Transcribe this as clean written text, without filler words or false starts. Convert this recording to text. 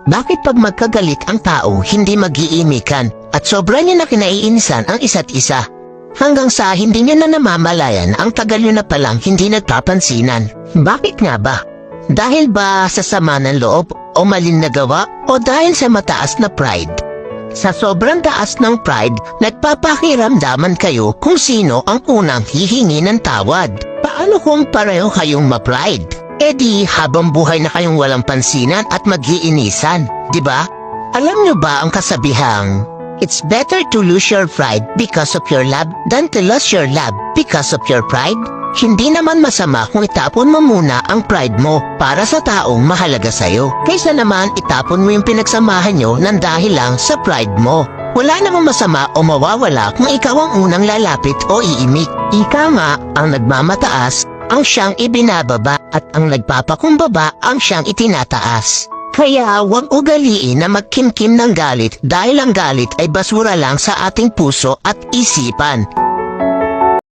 Bakit pag magkagalit ang tao, hindi mag-iimikan at sobra niya na kinaiinisan ang isa't isa? Hanggang sa hindi niya na namamalayan ang tagal niyo na palang hindi nagpapansinan. Bakit nga ba? Dahil ba sa sama ng loob o maling nagawa o dahil sa mataas na pride? Sa sobrang taas ng pride, nagpapakiramdaman kayo kung sino ang unang hihingi ng tawad. Paano kung pareho kayong ma-pride? E di habang buhay na kayong walang pansinan at mag-iinisan, di ba? Alam nyo ba ang kasabihang, it's better to lose your pride because of your love than to lose your love because of your pride? Hindi naman masama kung itapon mo muna ang pride mo para sa taong mahalaga sa'yo. Kaysa naman itapon mo yung pinagsamahan nyo ng dahil lang sa pride mo. Wala namang masama o mawawala kung ikaw ang unang lalapit o iimik. Ika nga ang nagmamataas ang siyang ibinababa at ang nagpapakumbaba ang siyang itinataas. Kaya huwag ugaliin na magkimkim ng galit dahil ang galit ay basura lang sa ating puso at isipan.